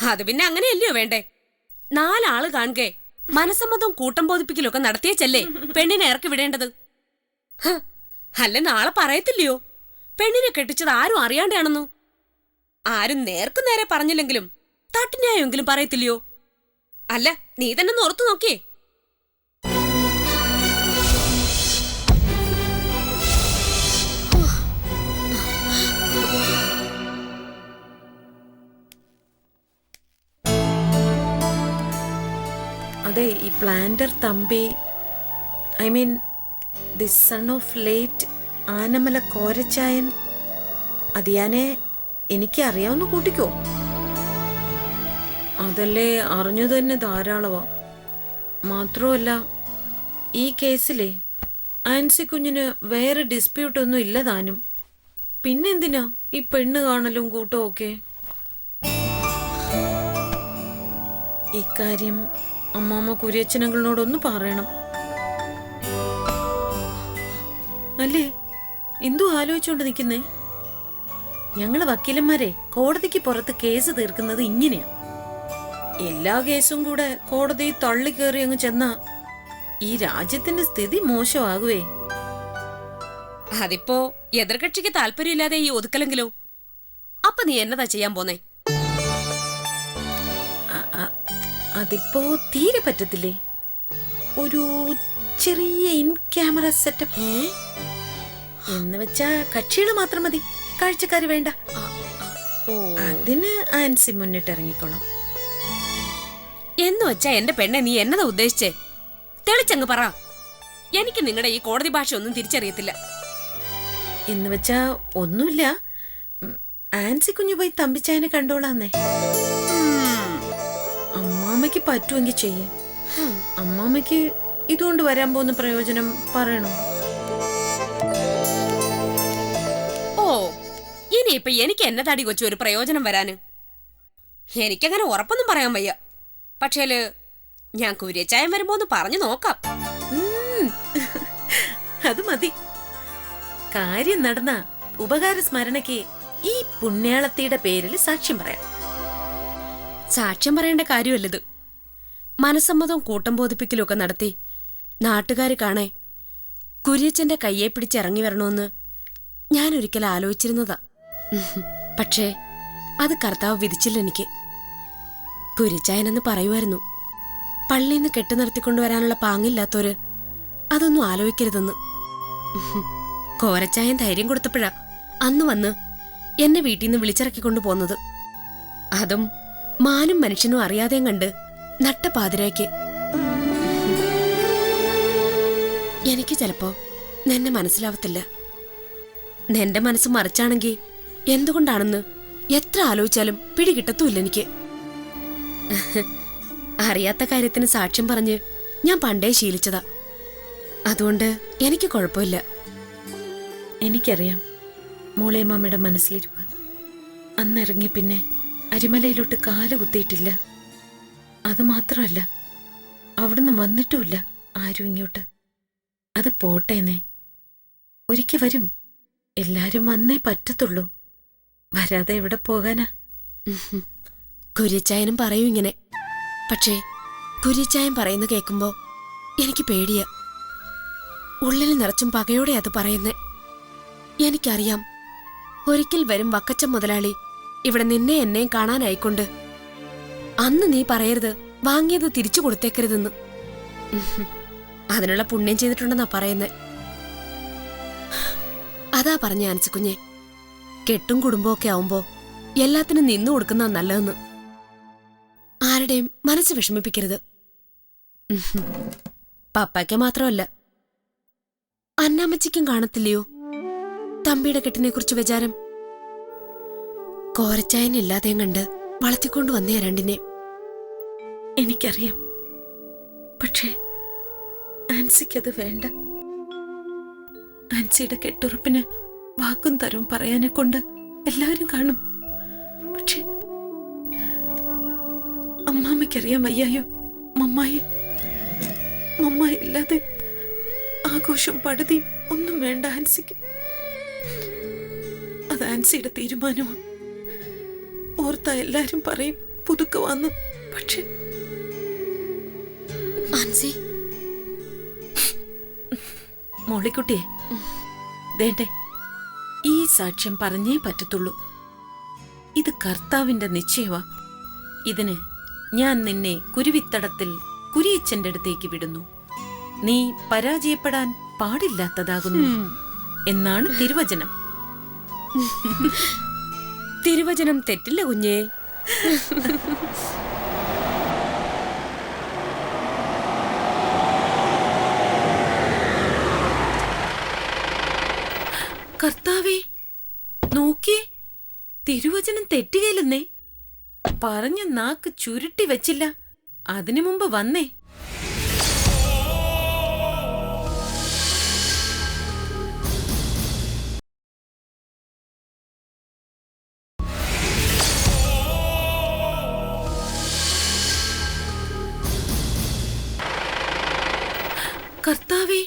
അത് പിന്നെ അങ്ങനെയല്ലയോ വേണ്ടേ? 4 ആള് കാണുകെ മനസ്സമ്മതവും കൂട്ടം ബോധിപ്പിക്കലൊക്കെ നടത്തിയേച്ചല്ലേ പെണ്ണിനെ ഇറക്കി വിടേണ്ടത്. അല്ല നാളെ പറയത്തില്ലയോ പെണ്ണിനെ കെട്ടിച്ചത് ആരും അറിയാണ്ടാണെന്നു? ആരും നേർക്കു നേരെ പറഞ്ഞില്ലെങ്കിലും തട്ടിന്യായെങ്കിലും പറയത്തില്ലയോ? അല്ല നീ തന്നെ ഒന്ന് ഓർത്തു നോക്കിയേ. അതെ, ഈ planter Thampi, I mean the son of late Anamala Korachayan, അതിയാനെ എനിക്ക് അറിയാവുന്ന കൂട്ടിക്കോ. അതല്ലേ അറിഞ്ഞത് തന്നെ ധാരാളമാ. മാത്രമല്ല ഈ കേസിലെ ആൻസി കുഞ്ഞിന് വേറെ ഡിസ്പ്യൂട്ടൊന്നും ഇല്ല താനും. പിന്നെന്തിനാ ഈ പെണ്ണ് കാണലും കൂട്ടവും ഒക്കെ? ഇക്കാര്യം അമ്മാമ്മ കുര്യച്ചനങ്ങളോടൊന്ന് പറയണം. അല്ലേ എന്തോ ആലോചിച്ചോണ്ട് നിൽക്കുന്നേ? ഞങ്ങള് വക്കീലന്മാരെ കോടതിക്ക് പുറത്ത് കേസ് തീർക്കുന്നത് ഇങ്ങനെയാ. എല്ലാ കേസും കൂടെ കോടതി തള്ളിക്കേറി അങ്ങ് ചെന്നാ ഈ രാജ്യത്തിന്റെ സ്ഥിതി മോശമാകുവേ. അതിപ്പോ എതിർകക്ഷിക്ക് താല്പര്യമില്ലാതെ ഈ ഒതുക്കലെങ്കിലോ? അപ്പൊ നീ എന്നതാ ചെയ്യാൻ പോന്നേ? അതിപ്പോ തീരെ പറ്റത്തില്ലേ. ഒരു ചെറിയ ഇൻ ക്യാമറ സെറ്റപ്പ് എന്ന് വെച്ചാ കക്ഷികള് മാത്രം മതി, കാഴ്ചക്കാര് വേണ്ട. അതിന് ആൻസി മുന്നിട്ടിറങ്ങിക്കോളാം. എന്ന് വെച്ചാ എന്റെ പെണ്ണെ നീ എന്നതാ ഉദ്ദേശിച്ചേ? തെളിച്ചങ്ങ് പറ. എനിക്ക് നിങ്ങളുടെ ഈ കോടതി ഭാഷ ഒന്നും തിരിച്ചറിയത്തില്ല. എന്ന് വെച്ചാ ഒന്നുമില്ല, ആൻസി കുഞ്ഞു പോയി തമ്പിച്ചായനെ കണ്ടോളാന്നേ. അമ്മാമ്മയ്ക്ക് പറ്റുമെങ്കിൽ ചെയ്യേ. അമ്മാമ്മയ്ക്ക് ഇതുകൊണ്ട് വരാൻ പോകുന്ന പ്രയോജനം പറയണോ? ഓ, ഇനിയിപ്പൊ എനിക്ക് എന്നതാടി കൊച്ചു ഒരു പ്രയോജനം വരാന്? എനിക്കങ്ങനെ ഉറപ്പൊന്നും പറയാൻ വയ്യ. പക്ഷേല് ഞാൻ കുര്യച്ചായം വരുമ്പോന്ന് പറഞ്ഞു നോക്കാം. അത് മതി. കാര്യം നടന്ന ഉപകാര സ്മരണയ്ക്ക് ഈ പുണ്യാളത്തിയുടെ പേരിൽ സാക്ഷ്യം പറയാം. സാക്ഷ്യം പറയേണ്ട കാര്യമല്ലത്. മനസ്സമ്മതവും കൂട്ടം ബോധിപ്പിക്കലും ഒക്കെ നടത്തി നാട്ടുകാര് കാണേ കുര്യച്ചന്റെ കയ്യെ പിടിച്ചിറങ്ങി വരണമെന്ന് ഞാൻ ഒരിക്കൽ ആലോചിച്ചിരുന്നതാ. പക്ഷേ അത് കർത്താവ് വിധിച്ചില്ല എനിക്ക്. കുര്യച്ചായനെന്ന് പറയുമായിരുന്നു, പള്ളിന്ന് കെട്ടു നിർത്തിക്കൊണ്ടുവരാനുള്ള പാങ്ങില്ലാത്തോര് അതൊന്നും ആലോചിക്കരുതെന്ന്. കോരച്ചായൻ ധൈര്യം കൊടുത്തപ്പോഴാ അന്ന് വന്ന് എന്നെ വീട്ടിൽ നിന്ന് വിളിച്ചിറക്കിക്കൊണ്ടു പോന്നത്. അതും മാനും മനുഷ്യനും അറിയാതെയും കണ്ട് നട്ടപാതിരായ്ക്ക്. എനിക്ക് ചിലപ്പോ നിന്നെ മനസ്സിലാവത്തില്ല. നിന്റെ മനസ്സ് മറിച്ചാണെങ്കി എന്തുകൊണ്ടാണെന്ന് എത്ര ആലോചിച്ചാലും പിടികിട്ടത്തുമില്ല എനിക്ക്. അറിയാത്ത കാര്യത്തിന് സാക്ഷ്യം പറഞ്ഞ് ഞാൻ പണ്ടേ ശീലിച്ചതാ. അതുകൊണ്ട് എനിക്ക് കുഴപ്പമില്ല. എനിക്കറിയാം മോളേമാമ്മയുടെ മനസ്സിലിരിപ്പ്. അന്നിറങ്ങി പിന്നെ അരിമലയിലോട്ട് കാല് കുത്തിയിട്ടില്ല. അത് മാത്രമല്ല, അവിടുന്ന് വന്നിട്ടുമില്ല ആരും ഇങ്ങോട്ട്. അത് പോട്ടേന്നേ, ഒരിക്കൽ വരും. എല്ലാരും വന്നേ പറ്റത്തുള്ളൂ. വരാതെ എവിടെ പോകാനാ? കുര്യച്ചായനും പറയും ഇങ്ങനെ. പക്ഷേ കുര്യച്ചായൻ പറയുന്ന കേൾക്കുമ്പോ എനിക്ക് പേടിയാ. ഉള്ളിൽ നിറച്ചും പകയോടെ അത് പറയുന്നേ. എനിക്കറിയാം ഒരിക്കൽ വരും വക്കച്ചൻ മുതലാളി ഇവിടെ നിന്നെ എന്നെയും കാണാനായിക്കൊണ്ട്. അന്ന് നീ പറയരുത് വാങ്ങിയത് തിരിച്ചു കൊടുത്തേക്കരുതെന്ന്. അതിനുള്ള പുണ്യം ചെയ്തിട്ടുണ്ടെന്നാ പറയുന്നേ. അതാ പറഞ്ഞ ആൻസിക്കുഞ്ഞെ, കെട്ടും കുടുംബമൊക്കെ ആവുമ്പോ എല്ലാത്തിനും നിന്നു കൊടുക്കുന്ന നല്ലതെന്ന്. ആരുടെയും മനസ്സ് വിഷമിപ്പിക്കരുത്. പപ്പയ്ക്ക് മാത്രമല്ല, അന്നാമ്മച്ചിക്കും കാണത്തില്ലയോ തമ്പിയുടെ കെട്ടിനെ കുറിച്ച് വിചാരം? കോരച്ചായനില്ലാതെയും കണ്ട് വളർത്തിക്കൊണ്ടു വന്നേ രണ്ടിനെ. എനിക്കറിയാം, പക്ഷേ ആൻസിക്കത് വേണ്ട. ആൻസിയുടെ കെട്ടുറപ്പിന് വാക്കും തരവും പറയാനെ കൊണ്ട് എല്ലാവരും കാണും. പക്ഷെ അമ്മാമ്മയ്ക്കറിയാൻ വയ്യായോ മമ്മായി ഇല്ലാതെ ആഘോഷം പടുതി ഒന്നും വേണ്ട ആൻസിക്ക്. അത് ആൻസിയുടെ തീരുമാനമാണ്. ഓർത്താ എല്ലാരും പറയും പുതുക്കെ വന്നു. പക്ഷെ ആൻസി, മോളിക്കുട്ടിയെ ദേണ്ടേ, ഈ സാക്ഷ്യം പറഞ്ഞേ പറ്റത്തുള്ളൂ. ഇത് കർത്താവിന്റെ നിശ്ചയവാ. ഇതിന് ഞാൻ നിന്നെ കുരുവിത്തടത്തിൽ കുരിയച്ചന്റെ അടുത്തേക്ക് വിടുന്നു. നീ പരാജയപ്പെടാൻ പാടില്ലാത്തതാകുന്നു എന്നാണ് തിരുവചനം. തിരുവചനം തെറ്റില്ല കുഞ്ഞേ. കർത്താവേ, നോക്കിയേ, തിരുവചനം തെറ്റുകയില്ലെന്നേ. പറഞ്ഞ നാക്ക് ചുരുട്ടി വെച്ചില്ല, അതിനു മുമ്പ് വന്നേ. കർത്താവേ,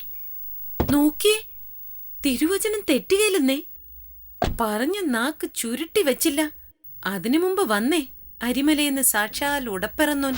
നോക്കിയേ, തിരുവചനം തെറ്റുകയില്ലെന്നേ. പറഞ്ഞ നാക്ക് ചുരുട്ടി വെച്ചില്ല, അതിനു മുമ്പ് വന്നേ. അരിമലയെന്ന് സാക്ഷാൽ ഉടപ്പിറന്നോൻ.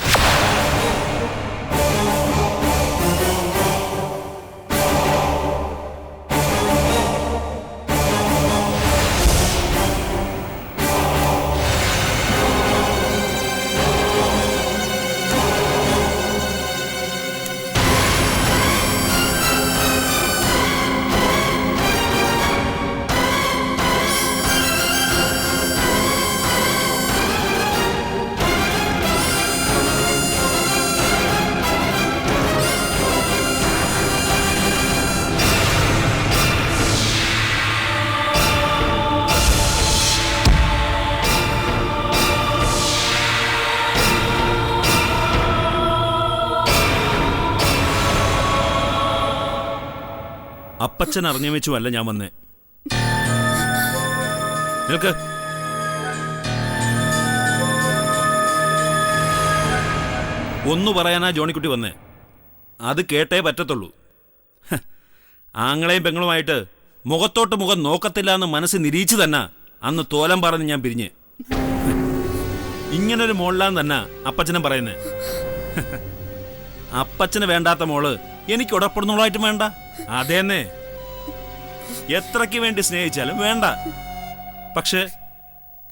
അപ്പച്ചൻ അറിഞ്ഞു വെച്ചുമല്ല ഞാൻ വന്നേ. നിൽക്ക്. ഒന്നു പറയാനാ ജോണിക്കുട്ടി വന്നേ. അത് കേട്ടേ പറ്റത്തുള്ളൂ. ആങ്ങളെയും പെങ്ങളുമായിട്ട് മുഖത്തോട്ട് മുഖം നോക്കത്തില്ല എന്ന് മനസ്സ് നിരീച്ചു തന്നെ അന്ന് തോലം പറഞ്ഞ് ഞാൻ പിരിഞ്ഞ്. ഇങ്ങനൊരു മോളിലാന്ന് തന്നെ അപ്പച്ചനും പറയുന്നേ. അപ്പച്ചന് വേണ്ടാത്ത മോള് എനിക്ക് ഉടപ്പെടുന്നോളായിട്ടും വേണ്ട. അതേന്നെ, എത്രയ്ക്ക് വേണ്ടി സ്നേഹിച്ചാലും വേണ്ട. പക്ഷെ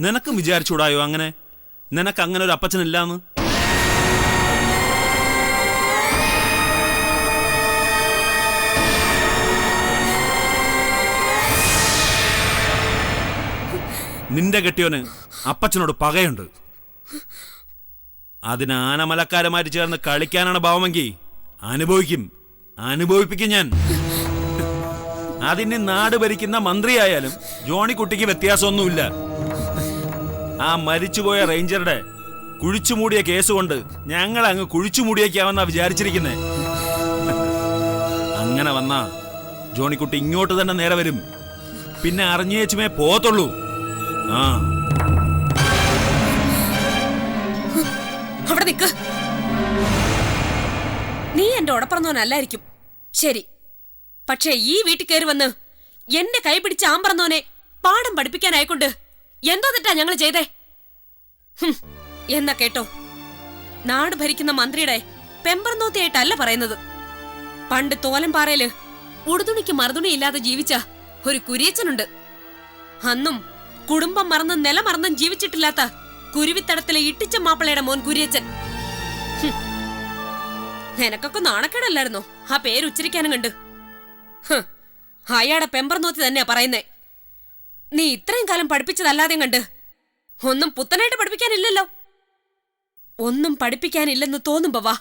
നിനക്കും വിചാരിച്ചൂടായോ അങ്ങനെ? നിനക്ക് അങ്ങനെ ഒരു അപ്പച്ചനില്ലാന്ന്? നിന്റെ കെട്ടിയോന് അപ്പച്ചനോട് പകയുണ്ട്. അതിന് ആനമലക്കാരുമായിട്ട് ചേർന്ന് കളിക്കാനാണ് ഭാവമെങ്കിൽ അനുഭവിപ്പിക്കും ഞാൻ. അതിന് നാട് ഭരിക്കുന്ന മന്ത്രിയായാലും ജോണിക്കുട്ടിക്ക് വ്യത്യാസമൊന്നുമില്ല. ആ മരിച്ചുപോയ റേഞ്ചറുടെ കുഴിച്ചുമൂടിയ കേസ് കൊണ്ട് ഞങ്ങൾ അങ്ങ് കുഴിച്ചുമൂടിയേക്കാമെന്നാ വിചാരിച്ചിരിക്കുന്നേ. അങ്ങനെ വന്നാ ജോണിക്കുട്ടി ഇങ്ങോട്ട് തന്നെ നേരെ വരും. പിന്നെ അറിഞ്ഞേച്ചുമേ പോത്തുള്ളൂ. ആ, അവിടെ നിക്ക്. നീ എന്റെ ഉടപ്പറന്നോനല്ലായിരിക്കും, ശരി. പക്ഷേ ഈ വീട്ടിൽ കയറി വന്ന് എന്റെ കൈ പിടിച്ച് ആമ്പറന്നോനെ പാഠം പഠിപ്പിക്കാനായിക്കൊണ്ട് എന്തോ തെറ്റാ ഞങ്ങൾ ചെയ്തേ? എന്നാ കേട്ടോ, നാട് ഭരിക്കുന്ന മന്ത്രിയുടെ പെമ്പറന്നോത്തിയായിട്ടല്ല പറയുന്നത്. പണ്ട് തോലംപാറയില് ഉടുതുണിക്ക് മറുതുണി ഇല്ലാതെ ജീവിച്ച ഒരു കുരിയച്ചനുണ്ട്. അന്നും കുടുംബം മറന്നും നില മറന്നും ജീവിച്ചിട്ടില്ലാത്ത കുരുവിത്തടത്തിലെ ഇട്ടിച്ച മാപ്പിളയുടെ മോൻ കുരിയച്ചൻ. എനക്കൊക്കെ നാണക്കേടല്ലായിരുന്നോ ആ പേര് ഉച്ചരിക്കാനും കണ്ട്? അയാടെ പെമ്പറന്നോത്തി തന്നെയാ പറയുന്നേ. നീ ഇത്രയും കാലം പഠിപ്പിച്ചതല്ലാതെയും കണ്ട് ഒന്നും പുത്തനായിട്ട് പഠിപ്പിക്കാനില്ലല്ലോ. ഒന്നും പഠിപ്പിക്കാനില്ലെന്ന് തോന്നുമ്പോ വാ,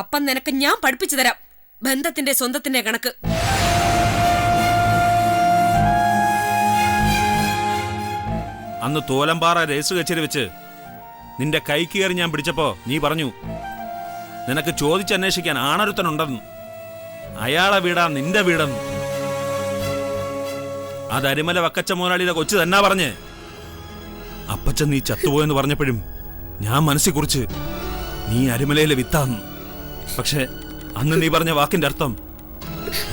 അപ്പം നിനക്ക് ഞാൻ പഠിപ്പിച്ചു തരാം ബന്ധത്തിന്റെ സ്വന്തത്തിന്റെ കണക്ക്. അന്ന് തോലംപാറ രേസ് കച്ചേരി വെച്ച് നിന്റെ കൈ കയറി ഞാൻ പിടിച്ചപ്പോ നീ പറഞ്ഞു നിനക്ക് ചോദിച്ചന്വേഷിക്കാൻ ആണൊരുത്തനുണ്ടെന്ന്. അയാളെ വീടാ നിന്റെ വീടെന്ന്. അത് അരിമല വക്കച്ച മുതലാളിയുടെ കൊച്ചു തന്നെ പറഞ്ഞ്. അപ്പച്ചൻ നീ ചത്തുപോയെന്ന് പറഞ്ഞപ്പോഴും ഞാൻ മനസ്സിൽ കുറിച്ച് നീ അരിമലയിലെ വിത്താന്ന്. പക്ഷെ അന്ന് നീ പറഞ്ഞ വാക്കിന്റെ അർത്ഥം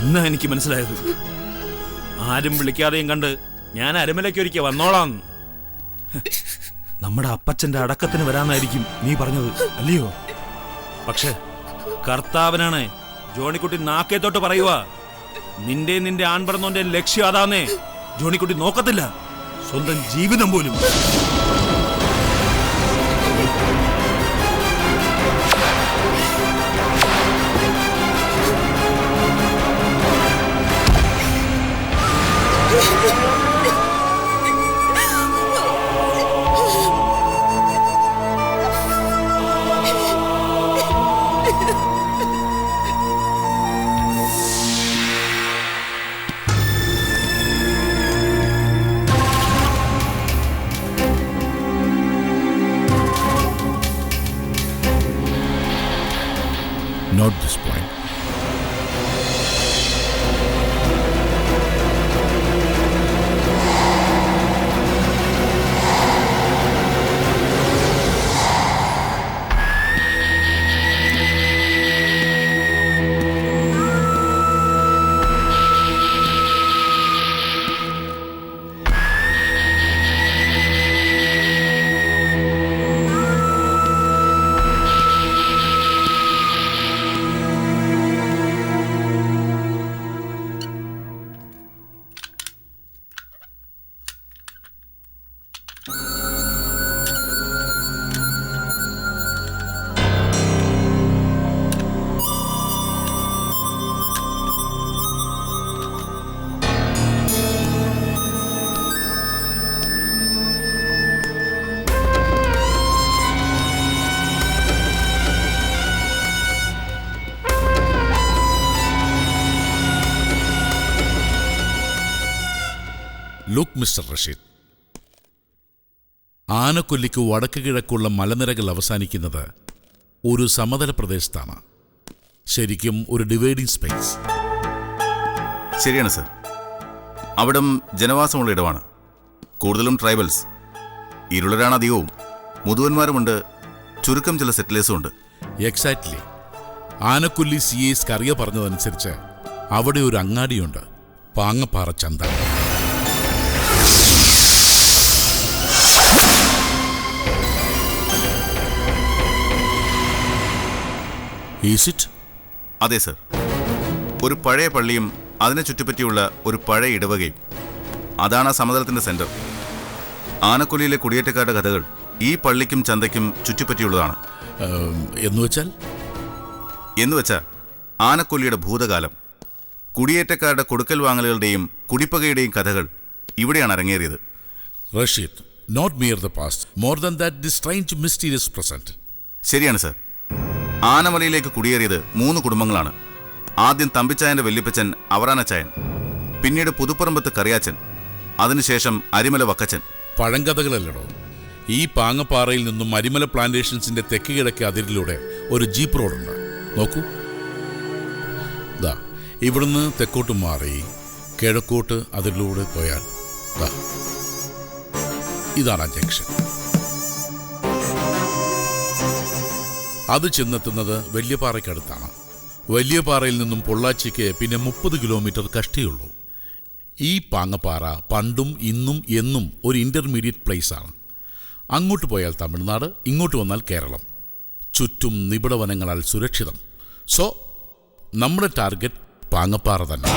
എന്നാ എനിക്ക് മനസ്സിലായത്. ആരും വിളിക്കാതെയും കണ്ട് ഞാൻ അരിമലയ്ക്കൊരിക്കൽ വന്നോളാം. നമ്മുടെ അപ്പച്ചന്റെ അടക്കത്തിന് വരാന്നായിരിക്കും നീ പറഞ്ഞത്, അല്ലയോ? പക്ഷെ കർത്താവനാണ് ജോണിക്കുട്ടി നാക്കേത്തോട്ട് പറയുക, നിന്റെ ആൺപറന്നോന്റെ ലക്ഷ്യം അതാന്നേ. ജോണിക്കുട്ടി നോക്കത്തില്ല സ്വന്തം ജീവിതം പോലും. Not this point. Look mister Rasheed, ആനക്കൊല്ലിക്ക് വടക്ക് കിഴക്കുള്ള മലനിരകൾ അവസാനിക്കുന്നത് ഒരു സമതല പ്രദേശത്താണ്. ശരിക്കും ഒരു ഡിവൈഡിംഗ് സ്പേസ്. ശരിയാണ് സർ. അവിടം ജനവാസമുള്ള ഇടമാണ്. കൂടുതലും ട്രൈബൽസ്. ഇരുളരാണ് അധികവും. മുതുവന്മാരുമുണ്ട്, ചുരുക്കം ചില സെറ്റിലേഴ്സും ഉണ്ട്. എക്സാക്ട്ലി. ആനക്കൊല്ലി CA's കറിയ പറഞ്ഞതനുസരിച്ച് അവിടെ ഒരു അങ്ങാടിയുണ്ട്, പാങ്ങപ്പാറ ചന്ത. Is it? അതെ സർ. ഒരു പഴയ പള്ളിയും അതിനെ ചുറ്റിപ്പറ്റിയുള്ള ഒരു പഴയ ഇടവകയും. അതാണ് ആ സമതലത്തിന്റെ സെന്റർ. ആനക്കൊല്ലിയിലെ കുടിയേറ്റക്കാരുടെ കഥകൾ ഈ പള്ളിക്കും ചന്തയ്ക്കും ചുറ്റിപ്പറ്റിയുള്ളതാണ്. എന്നുവെച്ചാൽ ആനക്കൊല്ലിയുടെ ഭൂതകാലം, കുടിയേറ്റക്കാരുടെ കൊടുക്കൽ വാങ്ങലുകളുടെയും കുടിപ്പകയുടെയും കഥകൾ ഇവിടെയാണ് അരങ്ങേറിയത്. Rashid, not mere the past, more than that, this strange mysterious present. ശരിയാണ് സർ. ആനമലയിലേക്ക് കുടിയേറിയത് 3 കുടുംബങ്ങളാണ്. ആദ്യം തമ്പിച്ചായന്റെ വല്യപ്പച്ചൻ അവറാനച്ചായൻ, പിന്നീട് പുതുപ്പറമ്പത്ത് കറിയാച്ചൻ, അതിനുശേഷം അരിമല വക്കച്ചൻ. പഴങ്കഥകളല്ലടോ. ഈ പാങ്ങപ്പാറയിൽ നിന്നും അരിമല പ്ലാന്റേഷൻസിന്റെ തെക്ക് കിഴക്ക് അതിരിലൂടെ ഒരു ജീപ്പ് റോഡുണ്ട്. നോക്കൂ, ദാ ഇവിടുന്ന് തെക്കോട്ട് മാറി കിഴക്കോട്ട് അതിലൂടെ പോയാൽ ദാ ഇതാണ് ആ ജംഗ്ഷൻ. അത് ചെന്നെത്തുന്നത് വലിയപാറയ്ക്കടുത്താണ്. വലിയപാറയിൽ നിന്നും പൊള്ളാച്ചിക്ക് പിന്നെ 30 കിലോമീറ്റർ കഷ്ടിയുള്ളൂ. ഈ പാങ്ങപ്പാറ പണ്ടും ഇന്നും എന്നും ഒരു ഇന്റർമീഡിയറ്റ് പ്ലേസാണ്. അങ്ങോട്ട് പോയാൽ തമിഴ്നാട്, ഇങ്ങോട്ട് വന്നാൽ കേരളം. ചുറ്റും നിബിഡവനങ്ങളാൽ സുരക്ഷിതം. സോ നമ്മുടെ ടാർഗറ്റ് പാങ്ങപ്പാറ തന്നെ.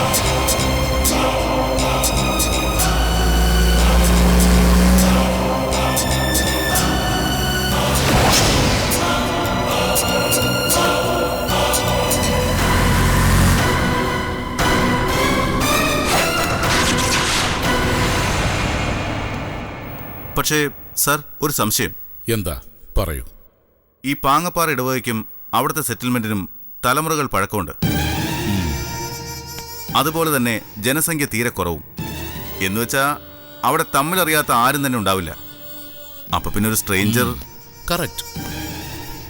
പക്ഷേ സർ, ഒരു സംശയം. എന്താ? പറയൂ. ഈ പാങ്ങപ്പാറ ഇടവകയ്ക്കും അവിടുത്തെ സെറ്റിൽമെന്റിനും തലമുറകൾ പഴക്കമുണ്ട്. അതുപോലെ തന്നെ ജനസംഖ്യ തീരെ കുറവും. എന്നുവെച്ചാൽ അവിടെ തമ്മിലറിയാത്ത ആരും തന്നെ ഉണ്ടാവില്ല. അപ്പൊ പിന്നെ ഒരു സ്ട്രേഞ്ചർ. കറക്റ്റ്.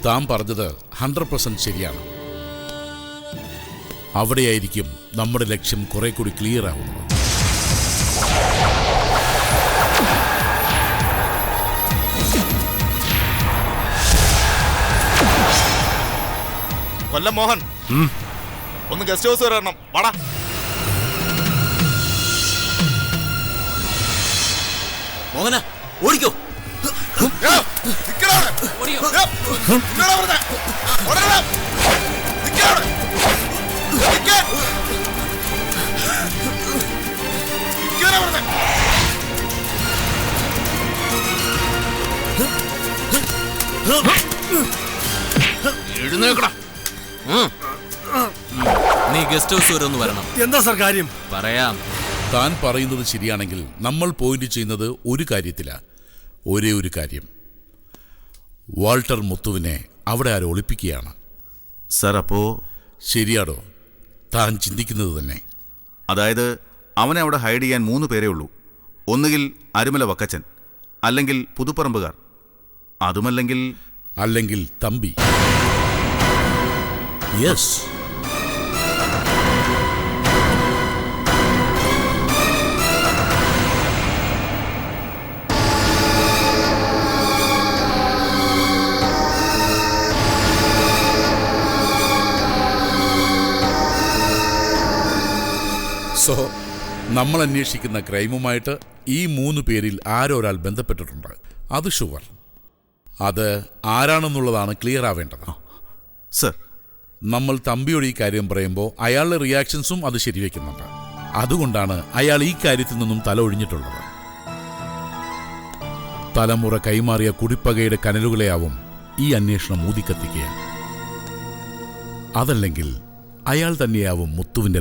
താൻ പറഞ്ഞത് 100% ശരിയാണ്. അവിടെയായിരിക്കും നമ്മുടെ ലക്ഷ്യം കുറെ കൂടി ക്ലിയർ ആവുന്നത്. കൊല്ലം മോഹൻ, ഒന്ന് ഗസ്റ്റ് ഹൗസ് വരണം. വാടാ. മോഹന ഓടിക്കോ. നിക്കടാ അവിടെ. നിന്നോടാ പറഞ്ഞെ. ഓടടാ. നിക്കടാ അവിടെ. നിക്കാൻ. നിക്കടാ പറഞ്ഞെ. എഴുന്നേക്കടാ. നീ ഗസ്റ്റ് ഹൗസ് വരെ ഒന്ന് വരണം. എന്താ സാർ കാര്യം? പറയാം. താൻ പറയുന്നത് ശരിയാണെങ്കിൽ നമ്മൾ പോയിന്റ് ചെയ്യുന്നത് ഒരു കാര്യത്തില. ഒരേ ഒരു കാര്യം, വാൾട്ടർ മുത്തുവിനെ അവിടെ ആരോ ഒളിപ്പിക്കുകയാണ്. സർ, അപ്പോ ശരിയാടോ? താൻ ചിന്തിക്കുന്നത് തന്നെ. അതായത് അവനെ അവിടെ ഹൈഡ് ചെയ്യാൻ 3 പേരേ ഉള്ളൂ. ഒന്നുകിൽ അരുമല വക്കച്ചൻ, അല്ലെങ്കിൽ പുതുപ്പറമ്പുകാർ, അല്ലെങ്കിൽ തമ്പി. യെസ്. സോ നമ്മൾ അന്വേഷിക്കുന്ന ക്രൈമുമായിട്ട് ഈ 3 പേരിൽ ആരൊരാൾ ബന്ധപ്പെട്ടിട്ടുണ്ട്. അത് ഷുവർ. അത് ആരാണെന്നുള്ളതാണ് ക്ലിയർ ആവേണ്ടത്. സർ, നമ്മൾ തമ്പിയോട് ഈ കാര്യം പറയുമ്പോൾ അയാളുടെ റിയാക്ഷൻസും അത് ശരിവെക്കുന്നുണ്ട്. അതുകൊണ്ടാണ് അയാൾ ഈ കാര്യത്തിൽ നിന്നും തല ഒഴിഞ്ഞിട്ടുള്ളത്. തലമുറ കൈമാറിയ കുടിപ്പകയുടെ കനലുകളെയാവും ഈ അന്വേഷണം ഊതിക്കത്തിക്കുക. അതല്ലെങ്കിൽ അയാൾ തന്നെയാവും മുത്തുവിന്റെ